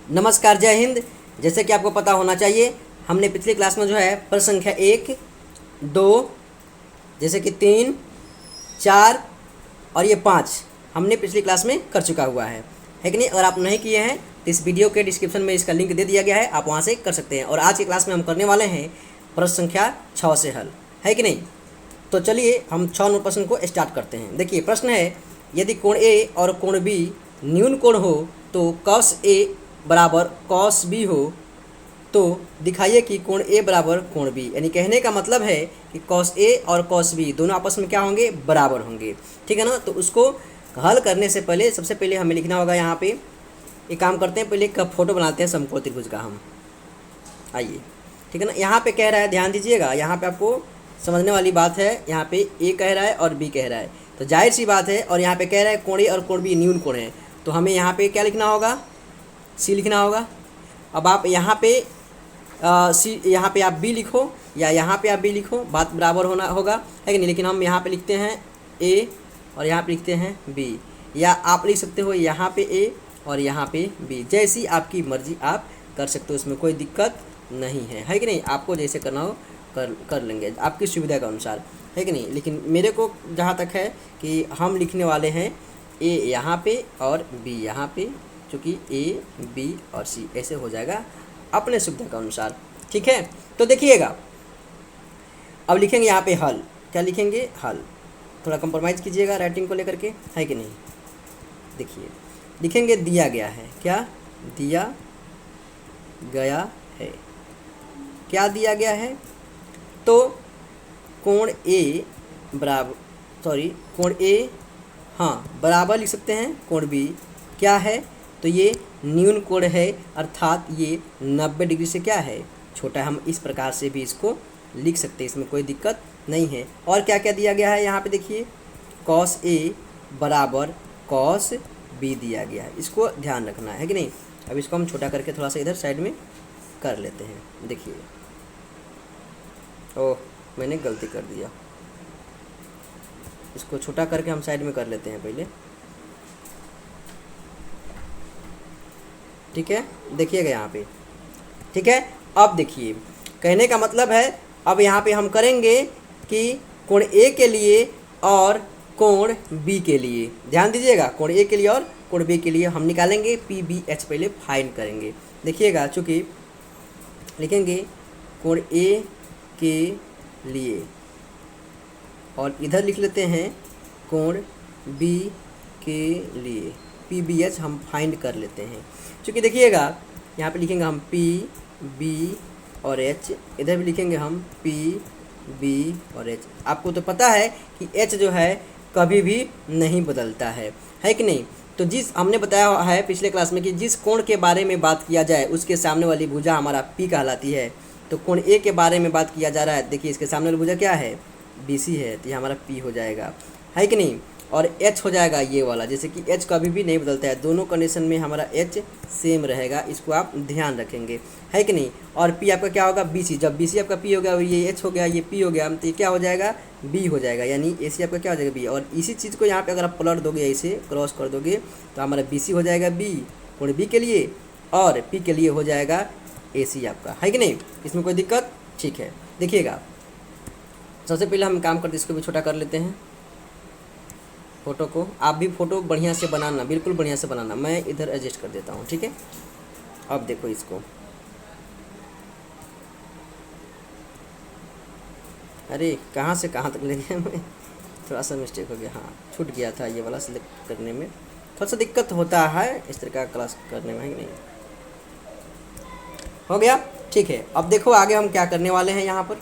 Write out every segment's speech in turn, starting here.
नमस्कार, जय हिंद। जैसे कि आपको पता होना चाहिए, हमने पिछली क्लास में जो है प्रश्न संख्या 1, 2, जैसे कि 3, 4 और ये 5 हमने पिछली क्लास में कर चुका हुआ है कि नहीं। अगर आप नहीं किए हैं तो इस वीडियो के डिस्क्रिप्शन में इसका लिंक दे दिया गया है, आप वहाँ से कर सकते हैं। और आज की क्लास में हम करने वाले हैं प्रश्न संख्या 6 से हल, है कि नहीं। तो चलिए हम 6 नंबर प्रश्न को स्टार्ट करते हैं। देखिए प्रश्न है, यदि कोण ए और कोण बी न्यून कोण हो तो कॉस ए बराबर कॉस बी हो तो दिखाइए कि कोण ए बराबर कोण बी। यानी कहने का मतलब है कि कॉस ए और कॉस बी दोनों आपस में क्या होंगे, बराबर होंगे। ठीक है ना। तो उसको हल करने से पहले सबसे पहले हमें लिखना होगा यहाँ पे, एक काम करते हैं, पहले एक फोटो बनाते हैं समकोण त्रिभुज का हम। आइए, ठीक है ना। यहाँ पे कह रहा है, ध्यान दीजिएगा, यहाँ पे आपको समझने वाली बात है। यहाँ पे ए कह रहा है और बी कह रहा है, तो जाहिर सी बात है। और यहाँ पे कह रहा है कोण ए और कोण बी न्यून कोण है, तो हमें यहाँ पे क्या लिखना होगा, सी लिखना होगा। अब आप यहाँ पे सी, यहाँ पे आप बी लिखो या यहाँ पे आप बी लिखो, बात बराबर होना होगा, है कि नहीं। लेकिन हम यहाँ पे लिखते हैं ए और यहाँ पे लिखते हैं बी, या आप लिख सकते हो यहाँ पे ए और यहाँ पे बी, जैसी आपकी मर्जी आप कर सकते हो, इसमें कोई दिक्कत नहीं है कि नहीं। आपको जैसे करना हो कर लेंगे आपकी सुविधा के अनुसार, है कि नहीं। लेकिन मेरे को जहाँ तक है कि हम लिखने वाले हैं ए यहाँ पे और बी यहाँ पे, चूँकि ए बी और सी ऐसे हो जाएगा अपने सुविधा के अनुसार। ठीक है, तो देखिएगा अब लिखेंगे यहाँ पे हल। क्या लिखेंगे, हल। थोड़ा कंप्रोमाइज़ कीजिएगा राइटिंग को लेकर के, है कि नहीं। देखिए लिखेंगे दिया गया है, क्या दिया गया है, क्या दिया गया है। तो कोण ए बराबर, कोण ए हाँ बराबर लिख सकते हैं कोण बी क्या है, तो ये न्यून कोण है, अर्थात ये 90 डिग्री से क्या है, छोटा है। हम इस प्रकार से भी इसको लिख सकते हैं, इसमें कोई दिक्कत नहीं है। और क्या क्या दिया गया है यहाँ पे देखिए, कॉस ए बराबर कॉस बी दिया गया है, इसको ध्यान रखना है कि नहीं। अब इसको हम छोटा करके थोड़ा सा इधर साइड में कर लेते हैं। देखिए, ओह मैंने गलती कर दिया, इसको छोटा करके हम साइड में कर लेते हैं पहले। ठीक है, देखिएगा यहाँ पे। ठीक है, अब देखिए कहने का मतलब है, अब यहाँ पे हम करेंगे कि कोण ए के लिए और कोण बी के लिए, ध्यान दीजिएगा, कोण ए के लिए और कोण बी के लिए हम निकालेंगे पी बी एच, पहले फाइंड करेंगे। देखिएगा, चूँकि लिखेंगे कोण ए के लिए और इधर लिख लेते हैं कोण बी के लिए, पी बी एच हम फाइंड कर लेते हैं। चूँकि देखिएगा यहाँ पे लिखेंगे हम पी बी और एच, इधर भी लिखेंगे हम पी बी और एच। आपको तो पता है कि एच जो है कभी भी नहीं बदलता है कि नहीं। तो जिस हमने बताया है पिछले क्लास में कि जिस कोण के बारे में बात किया जाए उसके सामने वाली भुजा हमारा पी कहलाती है। तो कोण ए के बारे में बात किया जा रहा है, देखिए इसके सामने वाली भुजा क्या है, बी सी है, तो ये हमारा पी हो जाएगा, है कि नहीं। और एच हो जाएगा ये वाला, जैसे कि एच कभी भी नहीं बदलता है, दोनों कंडीशन में हमारा एच सेम रहेगा, इसको आप ध्यान रखेंगे, है कि नहीं। और पी आपका क्या होगा, बी सी। जब बी सी आपका पी हो गया, ये एच हो गया, ये पी हो गया, तो ये क्या हो जाएगा, बी हो जाएगा, यानी ए सी आपका क्या हो जाएगा, बी। और इसी चीज़ को यहाँ पे अगर आप पलट दोगे, ऐसे क्रॉस कर दोगे, तो हमारा बी सी हो जाएगा बी कोण बी के लिए, और पी के लिए हो जाएगा ए सी आपका, है कि नहीं। इसमें कोई दिक्कत, ठीक है। देखिएगा सबसे पहले हम काम करते, इसको भी छोटा कर लेते हैं फ़ोटो को। आप भी फ़ोटो बढ़िया से बनाना, बिल्कुल बढ़िया से बनाना, मैं इधर एडजस्ट कर देता हूँ, ठीक है। अब देखो इसको, अरे कहाँ से कहाँ तक ले गया मैं, थोड़ा सा मिस्टेक हो गया, हाँ छूट गया था, ये वाला सिलेक्ट करने में थोड़ा सा दिक्कत होता है इस तरह का क्लास करने में, है कि नहीं। हो गया, ठीक है। अब देखो आगे हम क्या करने वाले हैं यहाँ पर।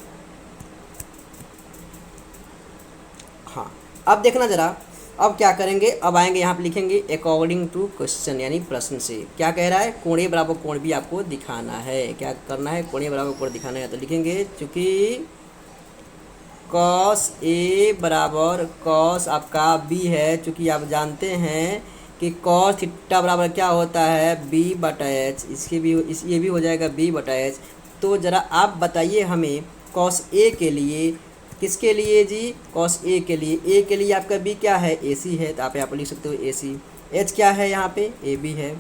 हाँ अब देखना ज़रा, अब क्या करेंगे, अब आएंगे यहाँ पे लिखेंगे अकॉर्डिंग टू क्वेश्चन, यानी प्रश्न से क्या कह रहा है, कोण ए बराबर कोण बी आपको दिखाना है। क्या करना है, कोण ए बराबर कोण दिखाना है, तो लिखेंगे चूँकि कॉस ए बराबर कॉस आपका बी है, चूँकि आप जानते हैं कि कॉस थीटा बराबर क्या होता है, बी बटा एच, इसके भी ये भी हो जाएगा बी बटा एच। तो ज़रा आप बताइए हमें कॉस ए के लिए, किसके लिए जी, कॉस ए के लिए, ए के लिए आपका बी क्या है, ए सी है, तो आप यहाँ पर लिख सकते हो ए सी। एच क्या है यहाँ पे, ए बी है,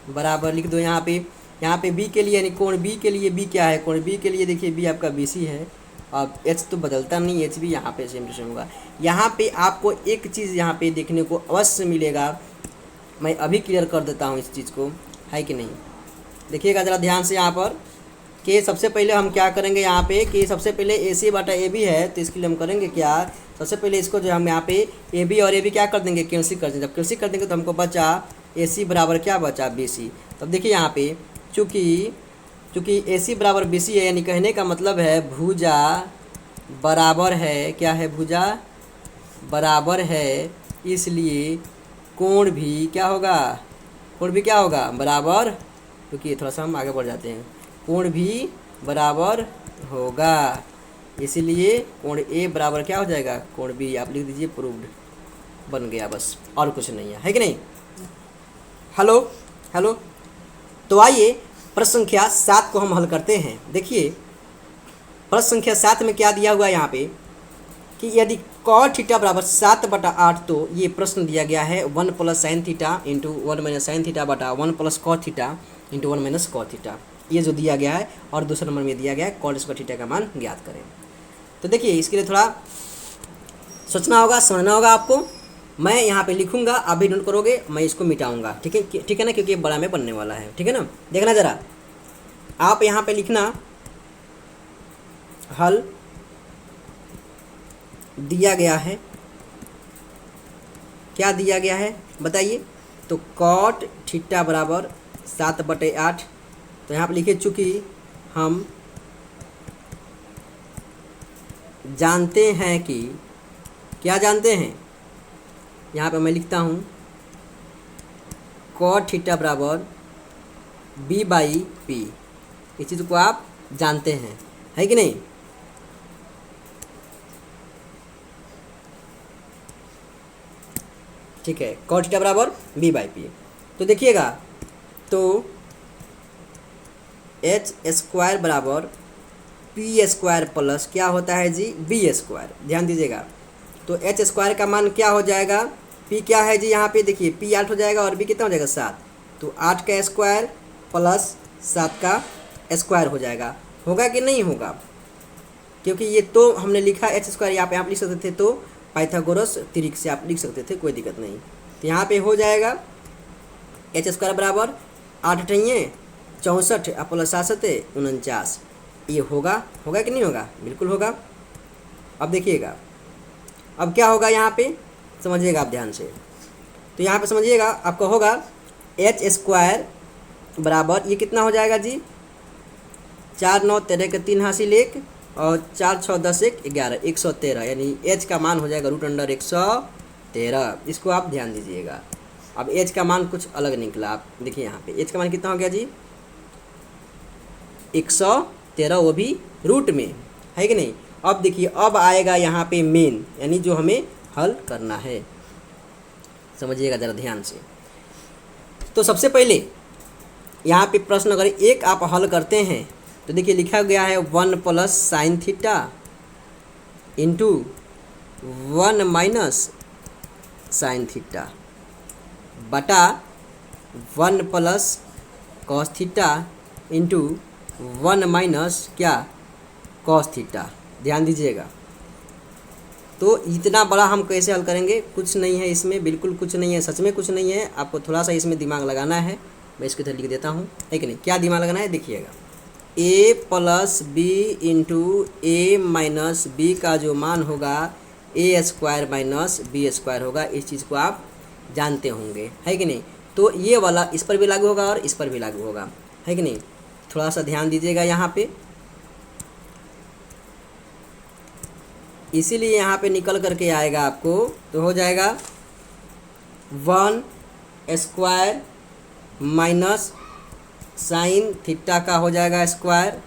बराबर लिख दो यहाँ पे। यहाँ पे बी के लिए यानी कोण बी के लिए बी क्या है, कोण बी के लिए देखिए बी आपका BC है। अब एच तो बदलता नहीं, एच भी यहाँ पे सेम टू सेम होगा। यहाँ पे आपको एक चीज़ यहाँ पे देखने को अवश्य मिलेगा, मैं अभी क्लियर कर देता हूँ इस चीज़ को, है कि नहीं। देखिएगा ज़रा ध्यान से यहाँ पर कि सबसे पहले हम क्या करेंगे यहाँ पे कि सबसे पहले AC बटा AB है, तो इसके लिए हम करेंगे क्या, सबसे पहले इसको जो हम यहाँ पे AB और AB क्या कर देंगे, कैंसिल कर देंगे। जब कैंसिल कर देंगे तो हमको बचा AC बराबर क्या बचा, BC। तब देखिए यहाँ पे चूँकि AC बराबर BC है, यानी कहने का मतलब है भुजा बराबर है, क्या है, भुजा बराबर है, इसलिए कोण भी क्या होगा, कोण भी क्या होगा बराबर, क्योंकि थोड़ा सा हम आगे बढ़ जाते हैं, कोण भी बराबर होगा, इसलिए कोण A बराबर क्या हो जाएगा, कोण B। आप लिख दीजिए प्रूव्ड, बन गया, बस और कुछ नहीं है कि नहीं। Hello hello. तो आइए प्रश्न संख्या 7 को हम हल करते हैं। देखिए प्रश्न संख्या 7 में क्या दिया हुआ है यहाँ पे कि यदि cos थीटा बराबर 7/8, तो ये प्रश्न दिया गया है 1 + sin theta into 1 - sin theta बटा 1 + cos theta into 1 - cos theta, ये जो दिया गया है। और दूसरे नंबर में दिया गया है cos स्क्वायर थीटा का मान ज्ञात करें। तो देखिए इसके लिए थोड़ा सोचना होगा, समझना होगा आपको। मैं यहाँ पे लिखूंगा, आप भी नोट करोगे, मैं इसको मिटाऊंगा, ठीक है ना, क्योंकि ये बड़ा में बनने वाला है, ठीक है ना। देखना ज़रा, आप यहाँ पे लिखना हल दिया गया है, क्या दिया गया है बताइए। तो cot थीटा बराबर 7/8, तो यहाँ पे लिखिए चूँकि हम जानते हैं कि, क्या जानते हैं, यहाँ पे मैं लिखता हूँ cot थीटा बराबर B/P, इस चीज़ को आप जानते हैं, है कि नहीं। ठीक है, cot थीटा बराबर B/P। तो देखिएगा, तो h² बराबर P² प्लस क्या होता है जी, B²। ध्यान दीजिएगा, तो h² का मान क्या हो जाएगा, P क्या है जी, यहाँ पे देखिए P 8 हो जाएगा और B कितना हो जाएगा 7, तो 8 का स्क्वायर प्लस 7 का स्क्वायर हो जाएगा। होगा कि नहीं होगा, क्योंकि ये तो हमने लिखा h², यहाँ पे आप लिख सकते थे, तो पाइथागोरस त्रिक से आप लिख सकते थे, कोई दिक्कत नहीं। तो यहाँ पे हो जाएगा h² बराबर 8 × 64 प्लस 7 49, ये होगा कि नहीं होगा, बिल्कुल होगा। अब देखिएगा, अब क्या होगा यहाँ पे, समझिएगा आप ध्यान से। तो यहाँ पे समझिएगा, आपका होगा h² बराबर ये कितना हो जाएगा जी, 4 9 13 के 3 हासिल 1 और 4 6 10 1 11 113, यानी h का मान हो जाएगा √113। इसको आप ध्यान दीजिएगा। अब h का मान कुछ अलग निकला, आप देखिए यहाँ पे h का मान कितना हो गया जी, 113, वो भी रूट में, है कि नहीं। अब देखिए, अब आएगा यहाँ पे मेन, यानी जो हमें हल करना है, समझिएगा ज़रा ध्यान से। तो सबसे पहले यहाँ पे प्रश्न अगर एक आप हल करते हैं, तो देखिए लिखा गया है 1 + sin theta into 1 - sin theta बटा 1 + cos थीटा इंटू 1 - क्या, cos थीटा। ध्यान दीजिएगा, तो इतना बड़ा हम कैसे हल करेंगे, कुछ नहीं है इसमें, बिल्कुल कुछ नहीं है, सच में कुछ नहीं है। आपको थोड़ा सा इसमें दिमाग लगाना है, मैं इसके तरह लिख देता हूँ, है कि नहीं। क्या दिमाग लगाना है, देखिएगा, a + b into a - b का जो मान होगा a² - b² होगा। इस चीज़ को आप जानते होंगे, है कि नहीं। तो ये वाला इस पर भी लागू होगा और इस पर भी लागू होगा, है कि नहीं। थोड़ा सा ध्यान दीजिएगा यहाँ पे, इसीलिए यहाँ पे निकल करके आएगा आपको, तो हो जाएगा 1² माइनस साइन थीटा का हो जाएगा स्क्वायर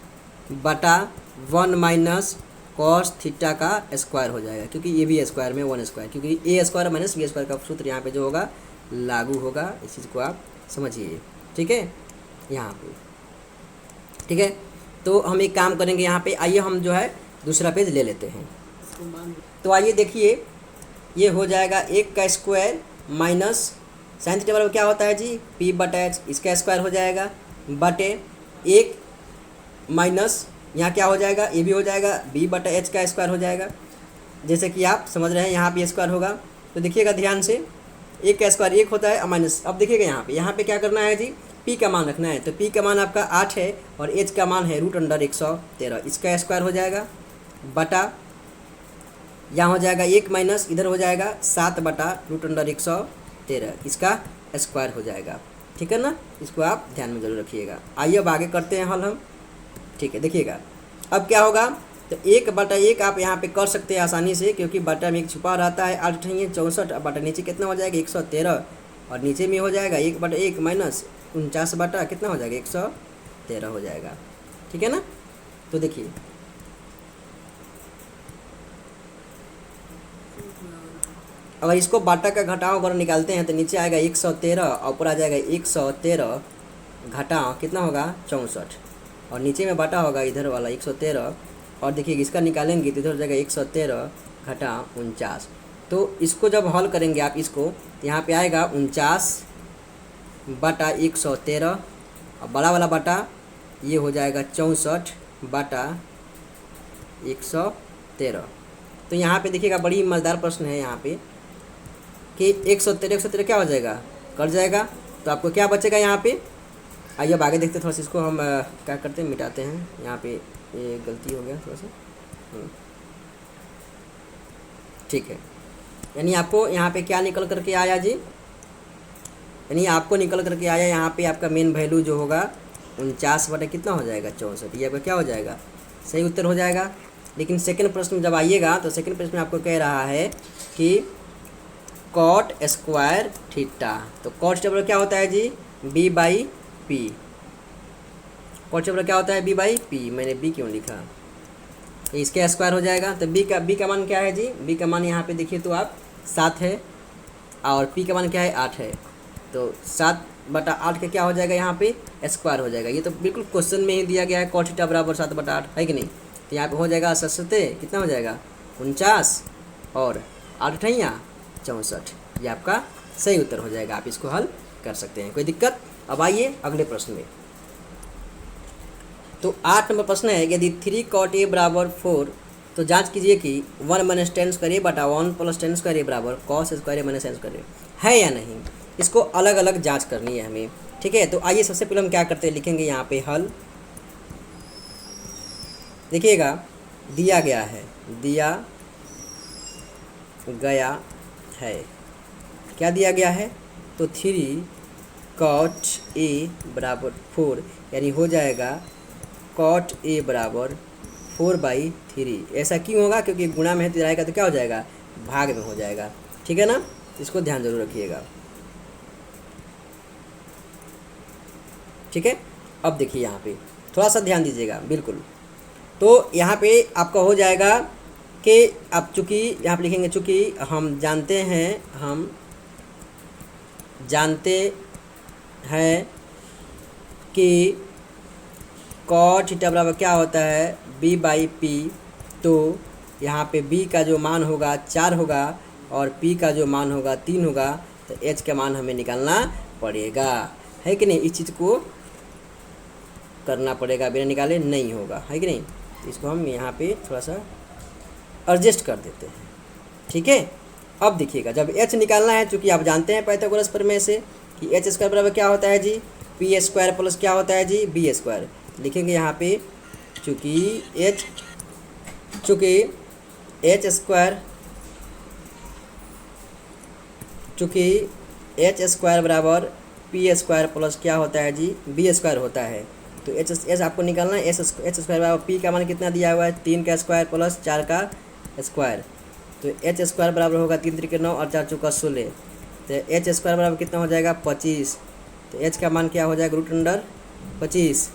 बटा 1 माइनस कॉस थीटा का स्क्वायर हो जाएगा, क्योंकि ये भी स्क्वायर में 1², क्योंकि a² - b² का सूत्र यहाँ पे जो होगा लागू होगा। इस चीज़ को आप समझिए, ठीक है यहाँ पे, ठीक है। तो हम एक काम करेंगे यहाँ पे, आइए हम जो है दूसरा पेज ले लेते हैं। तो आइए देखिए, ये हो जाएगा 1 का स्क्वायर माइनस साइन थीटा बराबर क्या होता है जी, P/h, इसका स्क्वायर हो जाएगा बटे एक माइनस यहाँ क्या हो जाएगा, ए भी हो जाएगा, बी बटा एच का स्क्वायर हो जाएगा। जैसे कि आप समझ रहे हैं यहाँ पे स्क्वायर होगा, तो देखिएगा ध्यान से, एक का स्क्वायर एक होता है माइनस। अब देखिएगा यहाँ पे क्या करना है जी, पी का मान रखना है। तो पी का मान आपका 8 है और एच का मान है √113, इसका स्क्वायर हो जाएगा बटा यहाँ हो जाएगा 1 माइनस इधर हो जाएगा 7 बटा √113, इसका स्क्वायर हो जाएगा। ठीक है ना, इसको आप ध्यान में जरूर रखिएगा। आइए अब आगे करते हैं हल हम। ठीक है, देखिएगा अब क्या होगा, तो 1 बटा 1 आप यहाँ पे कर सकते हैं आसानी से, क्योंकि बटा में एक छुपा रहता है, 8 है 64, अब बटा नीचे कितना हो जाएगा 113, और नीचे में हो जाएगा 1 बटा 1 माइनस 49 बटा कितना हो जाएगा 113 हो जाएगा। ठीक है ना, तो देखिए अगर इसको बाटा का घटाव अगर निकालते हैं तो नीचे आएगा 113 और ऊपर आ जाएगा 113 घटाव कितना होगा 64, और नीचे में बाटा होगा इधर वाला 113, और देखिए इसका निकालेंगे तो इधर हो जाएगा 113 घटाव 49। तो इसको जब हल करेंगे आप इसको, यहाँ पे आएगा 49 बटा 113, और बड़ा वाला बटा ये हो जाएगा 64 बटा 113। तो यहाँ पे देखिएगा बड़ी मज़ेदार प्रश्न है यहाँ पे कि 113 क्या हो जाएगा, कट जाएगा, तो आपको क्या बचेगा यहाँ पे। आइए अब आगे देखते हैं, थोड़ा सा इसको हम क्या करते हैं, मिटाते हैं। यहाँ पे ये गलती हो गया थोड़ा सा। ठीक है, यानी आपको यहाँ पे क्या निकल करके आया जी, यानी आपको निकल करके आया यहाँ पे आपका मेन वैल्यू जो होगा 49 बटा कितना हो जाएगा 64, ये आपका क्या हो जाएगा, सही उत्तर हो जाएगा। लेकिन सेकंड प्रश्न में जब आइएगा तो सेकंड प्रश्न में आपको कह रहा है कि कॉट स्क्वायर थीटा, तो कॉट स्क्वायर क्या होता है जी, b by p. Cot square क्या होता है, बी बाई पी, मैंने बी क्यों लिखा, तो इसके स्क्वायर हो जाएगा। तो बी का मान क्या है जी, बी का मान यहाँ पे देखिए तो आप 7 है, और पी का मान क्या है 8 है, तो 7 बटा 8 का क्या हो जाएगा यहाँ पे स्क्वायर हो जाएगा। ये तो बिल्कुल क्वेश्चन में ही दिया गया है, कॉट थीटा बराबर 7 बटा 8 है कि नहीं। तो यहाँ पे हो जाएगा सस्ते कितना हो जाएगा 49 और 8 यहाँ 64, ये आपका सही उत्तर हो जाएगा। आप इसको हल कर सकते हैं, कोई दिक्कत। अब आइए अगले प्रश्न में। तो 8 नंबर प्रश्न है, यदि 3 cot a बराबर 4, तो जांच कीजिए कि 1 माइनस टेन स्क्वायर a बटा 1 प्लस टेन स्क्वायर a बराबर cos square a minus ten square a है या नहीं। इसको अलग अलग जांच करनी है हमें। ठीक है, तो आइए सबसे पहले हम क्या करते हैं, लिखेंगे यहाँ पे हल। देखिएगा दिया गया है, क्या दिया गया है, तो 3 cot a बराबर 4, यानी हो जाएगा cot a बराबर 4/3। ऐसा क्यों होगा, क्योंकि गुणा में है आएगा तो क्या हो जाएगा, भाग में हो जाएगा। ठीक है ना, इसको ध्यान जरूर रखिएगा। ठीक है, अब देखिए यहाँ पे थोड़ा सा ध्यान दीजिएगा बिल्कुल। तो यहाँ पे आपका हो जाएगा कि आप चूँकि यहाँ पे लिखेंगे, चूँकि हम जानते हैं कि कॉट थीटा बराबर क्या होता है, बी बाई पी। तो यहाँ पे बी का जो मान होगा 4 होगा और पी का जो मान होगा 3 होगा, तो एच का मान हमें निकालना पड़ेगा, है कि नहीं। इस चीज़ को करना पड़ेगा, बिना निकाले नहीं होगा, है कि नहीं। इसको हम यहाँ पे थोड़ा सा एडजस्ट कर देते हैं। ठीक है, अब देखिएगा जब एच निकालना है, चूँकि आप जानते हैं पाइथागोरस प्रमेय से कि एच स्क्वायर बराबर क्या होता है जी, पी स्क्वायर प्लस क्या होता है जी, बी स्क्वायर। लिखेंगे यहाँ पे चूँकि एच स्क्वायर बराबर पी स्क्वायर प्लस क्या होता है जी, बी स्क्वायर होता है। तो एच आपको निकालना है, एच स्क्वायर बराबर पी का मान कितना दिया हुआ है, 3 का स्क्वायर प्लस 4 का स्क्वायर। तो एच स्क्वायर बराबर होगा 3 3 के 9 और 4 चौका 16। तो एच स्क्वायर बराबर कितना हो जाएगा 25। तो एच का मान क्या हो जाएगा √25।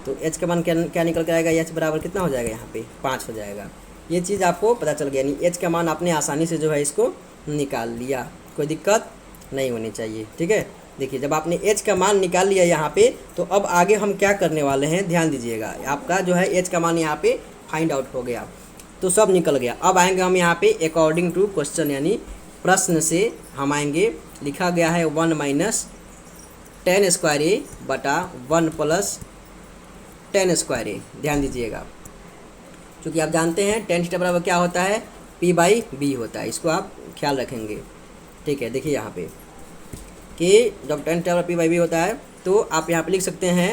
तो एच का मान क्या निकल के आएगा, एच बराबर कितना हो जाएगा यहाँ पे 5 हो जाएगा। ये चीज़ आपको पता चल गया, यानी एच का मान आपने आसानी से जो है इसको निकाल लिया, कोई दिक्कत नहीं होनी चाहिए। ठीक है, देखिए जब आपने एच का मान निकाल लिया यहाँ पे, तो अब आगे हम क्या करने वाले हैं, ध्यान दीजिएगा। आपका जो है एच का मान यहाँ पे फाइंड आउट हो गया, तो सब निकल गया। अब आएंगे हम यहाँ पे अकॉर्डिंग टू क्वेश्चन, यानी प्रश्न से हम आएंगे। लिखा गया है 1 माइनस 10 स्क्वायर ए बटा 1 प्लस 10 स्क्वायर ए। ध्यान दीजिएगा, क्योंकि आप जानते हैं टेन थीटा बराबर क्या होता है, पी बाई बी होता है, इसको आप ख्याल रखेंगे। ठीक है, देखिए यहाँ पे कि जब टेन थीटा बराबर पी बाई बी होता है तो आप यहाँ पे लिख सकते हैं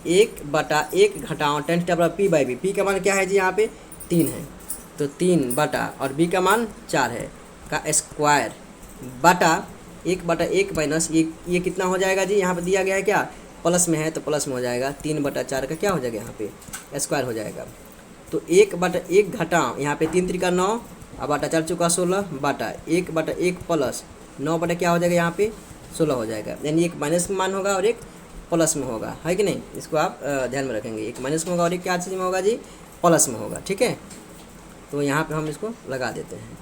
1/1 घटाओ टेन थीटा बराबर पी बाई बी। पी का मान क्या है जी, यहाँ पे 3 है, तो 3 बटा और बी का मान 4 है का स्क्वायर बटा 1/1 माइनस ये कितना हो जाएगा जी, यहाँ पे दिया गया है क्या, प्लस में है तो प्लस में हो जाएगा, 3/4 का क्या हो जाएगा, यहाँ पे स्क्वायर हो जाएगा। तो 1/1 घटाओ, यहाँ पे 3 3 9 और बटा 4 चौका 16 बटा 1/1 प्लस 9 बटा क्या हो जाएगा, यहाँ पे 16 हो जाएगा। यानी एक माइनस में मान होगा और एक प्लस में होगा, है कि नहीं, इसको आप ध्यान में रखेंगे। एक माइनस में होगा और एक क्या चीज़ में होगा जी, प्लस में होगा। ठीक है, तो यहाँ पे हम इसको लगा देते हैं।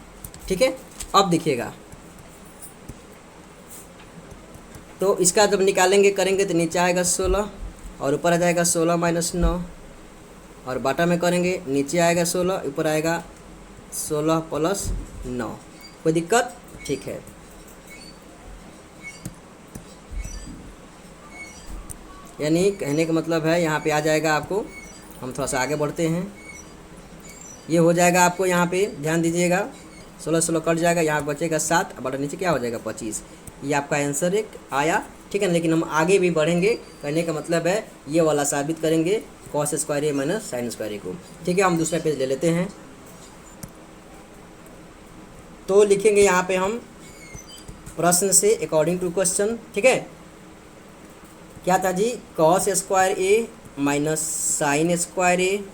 ठीक है, अब देखिएगा, तो इसका जब निकालेंगे करेंगे तो नीचे आएगा 16 और ऊपर आ जाएगा 16 माइनस 9 और बाटा में करेंगे नीचे आएगा 16 ऊपर आएगा 16 प्लस 9। कोई दिक्कत? ठीक है, यानी कहने का मतलब है यहाँ पे आ जाएगा आपको, हम थोड़ा सा आगे बढ़ते हैं, ये हो जाएगा आपको यहाँ पे ध्यान दीजिएगा 16 16 कट जाएगा, यहाँ बचेगा 7 और बटा नीचे क्या हो जाएगा 25। ये आपका आंसर एक आया। ठीक है, लेकिन हम आगे भी बढ़ेंगे, कहने का मतलब है ये वाला साबित करेंगे कॉस स्क्वायर ए माइनस साइन स्क्वायर ए को। ठीक है, हम दूसरा पेज ले लेते हैं, तो लिखेंगे यहाँ पे हम प्रश्न से अकॉर्डिंग टू क्वेश्चन। ठीक है, क्या था जी, कॉस स्क्वायर ए माइनस साइन स्क्वायर ए,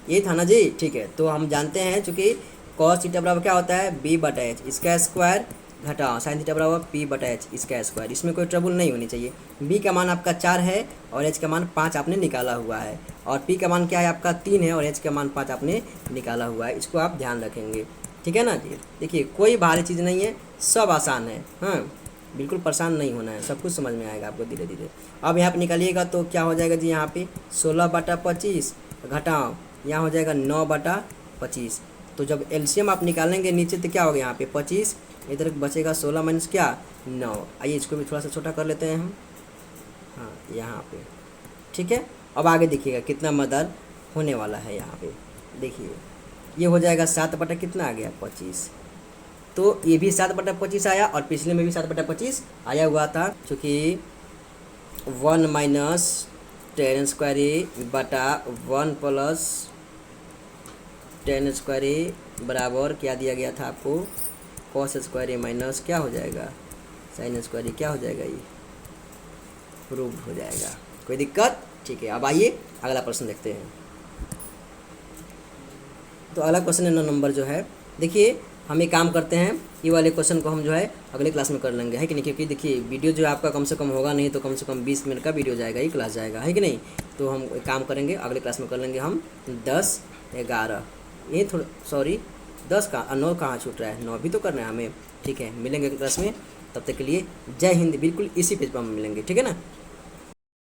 ये था ना जी। ठीक है, तो हम जानते हैं चूँकि कॉस थीटा बराबर क्या होता है, बी बटा एच इसका स्क्वायर घटाओ साइन थीटा बराबर पी बटा एच इसका स्क्वायर। इसमें कोई ट्रबल नहीं होनी चाहिए। बी का मान आपका 4 है और एच का मान 5 आपने निकाला हुआ है, और पी का मान क्या है आपका 3 है और एच का मान 5 आपने निकाला हुआ है। इसको आप ध्यान रखेंगे। ठीक है ना जी, देखिए कोई भारी चीज़ नहीं है, सब आसान है। हाँ, बिल्कुल परेशान नहीं होना है, सब कुछ समझ में आएगा आपको धीरे धीरे। अब यहाँ पे निकालिएगा तो क्या हो जाएगा जी, यहाँ पे 16/25 घटाओ यहाँ हो जाएगा 9/25। तो जब एलसीएम आप निकालेंगे नीचे तो क्या होगा, यहाँ पे 25 इधर बचेगा 16 माइनस क्या 9। आइए इसको भी थोड़ा सा छोटा कर लेते हैं हम, हाँ यहाँ पे। ठीक है, अब आगे देखिएगा कितना मदद होने वाला है। यहाँ पे देखिए ये हो जाएगा 7 बटा कितना आ गया 25, तो ये भी 7/25 आया और पिछले में भी 7/25 आया हुआ था, क्योंकि 1 माइनस 10 स्क्वायर ए बटा 1 प्लस 10 स्क्वायर ए बराबर क्या दिया गया था आपको, कॉस स्क्वायर ए माइनस क्या हो जाएगा साइन स्क्वायर ए, क्या हो जाएगा ये प्रूव्ड हो जाएगा। कोई दिक्कत? ठीक है, अब आइए अगला प्रश्न देखते हैं। तो अगला क्वेश्चन 9 नंबर जो है, देखिए हम एक काम करते हैं, ये वाले क्वेश्चन को हम जो है अगले क्लास में कर लेंगे, है कि नहीं, क्योंकि देखिए वीडियो जो है आपका कम से कम होगा नहीं तो कम से कम 20 मिनट का वीडियो जाएगा, ये क्लास जाएगा, है कि नहीं। तो हम एक काम करेंगे अगले क्लास में कर लेंगे हम 10 11 ये थोड़ा सॉरी 10 का 9 कहाँ छूट रहा है, 9 भी तो करना है हमें। ठीक है, मिलेंगे क्लास में, तब तक के लिए जय हिंद। बिल्कुल इसी पेज पर हम मिलेंगे, ठीक है ना।